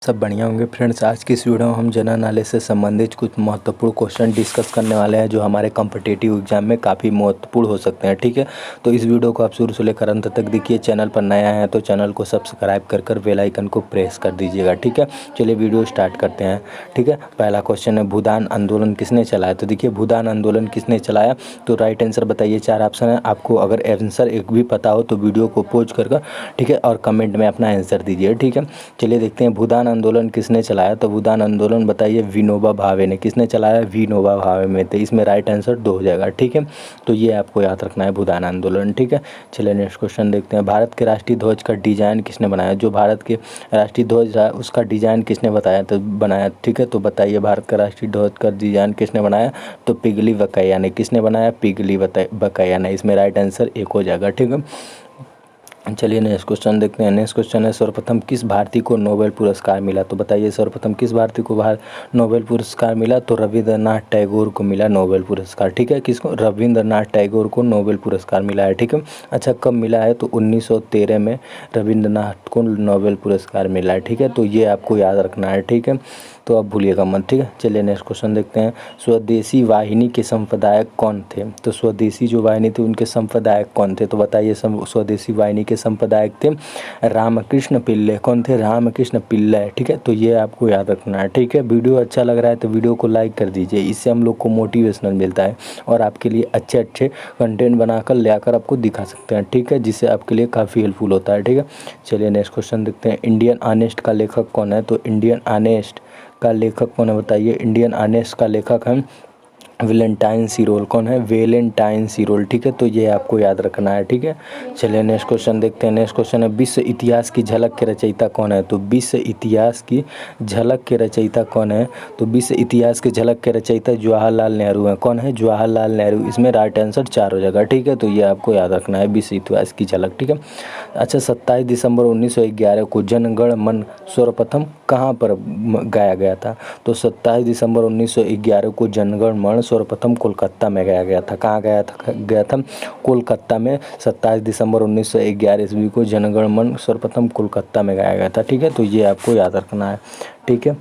सब बढ़िया होंगे फ्रेंड्स। आज की इस वीडियो में हम जनरल नॉलेज से संबंधित कुछ महत्वपूर्ण क्वेश्चन डिस्कस करने वाले हैं जो हमारे कॉम्पिटिटिव एग्जाम में काफ़ी महत्वपूर्ण हो सकते हैं। ठीक है, तो इस वीडियो को आप शुरू से लेकर अंत तक देखिए। चैनल पर नया है तो चैनल को सब्सक्राइब कर बेल आइकन को प्रेस कर दीजिएगा। ठीक है, चलिए वीडियो स्टार्ट करते हैं। ठीक है, पहला क्वेश्चन है भूदान आंदोलन किसने चलाया। तो देखिए भूदान आंदोलन किसने चलाया, तो राइट आंसर बताइए। 4 ऑप्शन है, आपको अगर आंसर एक भी पता हो तो वीडियो को पॉज कर ठीक है और कमेंट में अपना आंसर दीजिए। ठीक है, चलिए देखते हैं भूदान आंदोलन किसने चलाया। तो भूदान आंदोलन बताइए विनोबा भावे ने। किसने चलाया, विनोबा भावे में। तो इसमें राइट आंसर 2 हो जाएगा। ठीक है, तो ये आपको याद रखना है भूदान आंदोलन। ठीक है, चलिए नेक्स्ट क्वेश्चन देखते हैं। भारत के राष्ट्रीय ध्वज का डिजाइन किसने बनाया। जो भारत के राष्ट्रीय ध्वज है उसका डिजाइन किसने बनाया। ठीक है, तो बताइए भारत का राष्ट्रीय ध्वज का डिजाइन किसने बनाया। तो पिगली बकाया ने। किसने बनाया, पिगली बकाया ने। इसमें राइट आंसर 1 हो जाएगा। ठीक है, चलिए नेक्स्ट क्वेश्चन देखते हैं। नेक्स्ट क्वेश्चन है सर्वप्रथम किस भारतीय को नोबेल पुरस्कार मिला। तो बताइए सर्वप्रथम किस भारतीय को नोबेल पुरस्कार मिला। तो रविंद्रनाथ टैगोर को मिला नोबेल पुरस्कार। ठीक है, किसको, रविंद्रनाथ टैगोर को नोबेल पुरस्कार मिला है। ठीक है, अच्छा कब मिला है, तो 1913 में रविंद्रनाथ को नोबेल पुरस्कार मिला है। ठीक है, तो ये आपको याद रखना है। ठीक है, तो आप भूलिएगा मत। ठीक है, चलिए नेक्स्ट क्वेश्चन देखते हैं। स्वदेशी वाहिनी के संपादक कौन थे। तो स्वदेशी जो वाहिनी थी उनके संपादक कौन थे। तो बताइए स्वदेशी वाहिनी के संपादक थे रामकृष्ण पिल्ले। कौन थे, रामकृष्ण पिल्ले। ठीक है, तो ये आपको याद रखना है। ठीक है, वीडियो अच्छा लग रहा है तो वीडियो को लाइक कर दीजिए, इससे हम लोग को मोटिवेशनल मिलता है और आपके लिए अच्छे कंटेंट बनाकर ले आकर आपको दिखा सकते हैं। ठीक है, जिससे आपके लिए काफ़ी हेल्पफुल होता है। ठीक है, चलिए नेक्स्ट क्वेश्चन देखते हैं। इंडियन ऑनेस्ट का लेखक कौन है। तो इंडियन ऑनेस्ट का लेखक कौन है बताइए। इंडियन ऑनेस्ट का लेखक है वेलेंटाइन सीरोल। कौन है, वेलेंटाइन सीरोल। ठीक है, तो ये आपको याद रखना है। ठीक है, चलिए नेक्स्ट क्वेश्चन देखते हैं। नेक्स्ट क्वेश्चन है विश्व इतिहास की झलक के रचयिता कौन है। तो विश्व इतिहास की झलक के रचयिता कौन है। तो विश्व इतिहास की झलक के रचयिता जवाहरलाल नेहरू हैं। कौन है, जवाहरलाल नेहरू। इसमें राइट आंसर 4 हो जाएगा। ठीक है, तो ये आपको याद रखना है विश्व इतिहास की झलक। ठीक है, अच्छा 27 दिसंबर 1911 को जनगण मन सर्वप्रथम कहाँ पर गाया गया था। तो 27 दिसंबर 1911 को जनगण मन सर्वप्रथम कोलकाता में गाया गया था। कहाँ गया था, कोलकाता में। 27 दिसंबर 1911 ईस्वी को जनगण मन सर्वप्रथम कोलकाता में गाया गया था। ठीक है, तो ये आपको याद रखना है। ठीक है,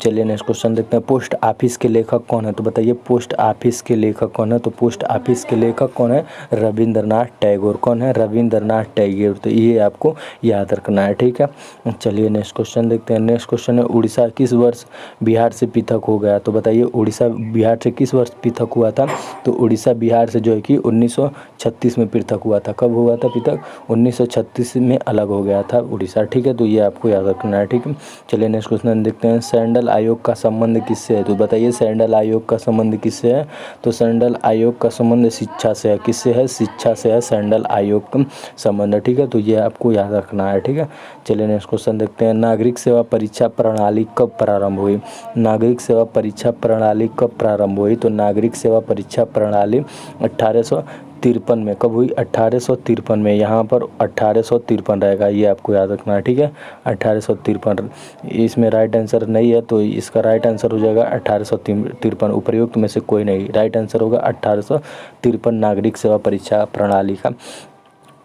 चलिए नेक्स्ट क्वेश्चन देखते हैं। पोस्ट ऑफिस के लेखक कौन है। तो बताइए पोस्ट ऑफिस के लेखक कौन है। तो पोस्ट ऑफिस के लेखक कौन है, रविंद्रनाथ टैगोर। कौन है, रविंद्रनाथ टैगोर। तो ये आपको याद रखना है। ठीक है, चलिए नेक्स्ट क्वेश्चन देखते हैं। नेक्स्ट क्वेश्चन है उड़ीसा किस वर्ष बिहार से पृथक हो गया। तो बताइए उड़ीसा बिहार से किस वर्ष पृथक हुआ था। तो उड़ीसा बिहार से जो है कि 1936 में पृथक हुआ था। कब हुआ था पृथक, 1936 में अलग हो गया था उड़ीसा। ठीक है, तो ये आपको याद रखना है। ठीक है, चलिए नेक्स्ट क्वेश्चन देखते हैं। सैंडल आयोग का संबंध किससे है। तो बताइए सैंडल आयोग का संबंध किससे है। तो सैंडल आयोग का संबंध शिक्षा से है। किससे है, शिक्षा से है सैंडल आयोग का संबंध। ठीक है, तो ये आपको याद रखना है। ठीक है, चलिए नेक्स्ट क्वेश्चन देखते हैं। नागरिक सेवा परीक्षा प्रणाली कब प्रारंभ हुई। नागरिक सेवा परीक्षा प्रणाली कब प्रारंभ हुई। तो नागरिक सेवा परीक्षा प्रणाली 1853 में। कब हुई, 1853 में। यहाँ पर 1853 रहेगा, ये आपको याद रखना है। ठीक है, 1853। इसमें राइट आंसर नहीं है तो इसका राइट आंसर हो जाएगा 1853। उपयुक्त में से कोई नहीं, राइट आंसर होगा 1853 नागरिक सेवा परीक्षा प्रणाली का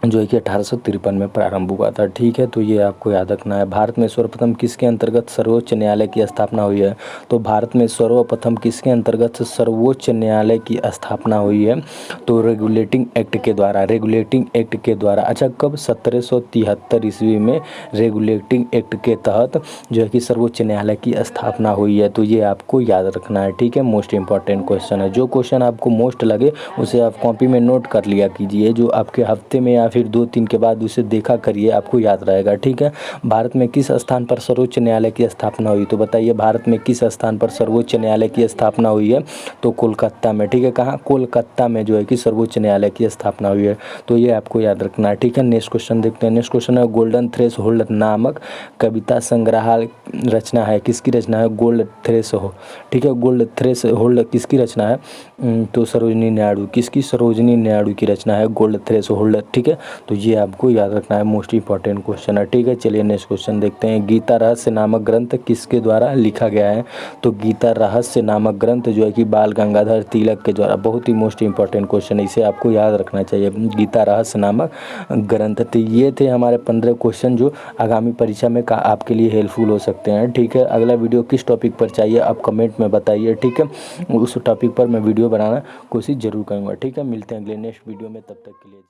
जो है कि 1853 में प्रारंभ हुआ था। ठीक है, तो ये आपको याद रखना है। भारत में सर्वप्रथम किसके अंतर्गत सर्वोच्च न्यायालय की स्थापना हुई है। तो भारत में सर्वप्रथम किसके अंतर्गत सर्वोच्च न्यायालय की स्थापना हुई है। तो रेगुलेटिंग एक्ट के द्वारा, रेगुलेटिंग एक्ट के द्वारा। अच्छा कब, 1773 ईस्वी में रेगुलेटिंग एक्ट के तहत जो है कि सर्वोच्च न्यायालय की स्थापना हुई है। तो ये आपको याद रखना है। ठीक है, मोस्ट इंपॉर्टेंट क्वेश्चन है। जो क्वेश्चन आपको मोस्ट लगे उसे आप कॉपी में नोट कर लिया कीजिए। जो आपके हफ्ते में फिर 2-3 के बाद उसे देखा करिए, आपको याद रहेगा। ठीक है, भारत में किस स्थान पर सर्वोच्च न्यायालय की स्थापना हुई। तो बताइए भारत में किस स्थान पर सर्वोच्च न्यायालय की स्थापना हुई है। तो कोलकाता में। ठीक है, कहाँ, कोलकाता में जो है कि सर्वोच्च न्यायालय की स्थापना हुई है। तो ये आपको याद रखना है। ठीक है, नेक्स्ट क्वेश्चन देखते हैं। नेक्स्ट क्वेश्चन है गोल्डन थ्रेशोल्ड नामक कविता संग्रहालय रचना है। किसकी रचना है, गोल्ड थ्रेशोल्ड। ठीक है, गोल्ड थ्रेशोल्ड किसकी रचना है। तो सरोजिनी नायडू। किसकी, सरोजिनी नायडू की रचना है गोल्ड थ्रेशोल्ड। ठीक है, तो ये आपको याद रखना है, मोस्ट इंपॉर्टेंट क्वेश्चन है, ठीक है। चलिए नेक्स्ट क्वेश्चन देखते हैं। गीता रहस्य नामक ग्रंथ किसके द्वारा लिखा गया है? तो गीता रहस्य नामक ग्रंथ जो है कि बाल गंगाधर तिलक के द्वारा, बहुत ही मोस्ट इंपॉर्टेंट क्वेश्चन है, इसे आपको याद रखना चाहिए, गीता रहस्य नामक ग्रंथ। तो ये थे हमारे 15 क्वेश्चन जो आगामी परीक्षा में आपके लिए हेल्पफुल हो सकते हैं, ठीक है। अगला वीडियो किस टॉपिक पर चाहिए आप कमेंट में बताइए, ठीक है। उस टॉपिक पर मैं वीडियो बनाना कोशिश ज़रूर करूँगा, ठीक है। मिलते हैं अगले नेक्स्ट वीडियो में, तब तक के लिए।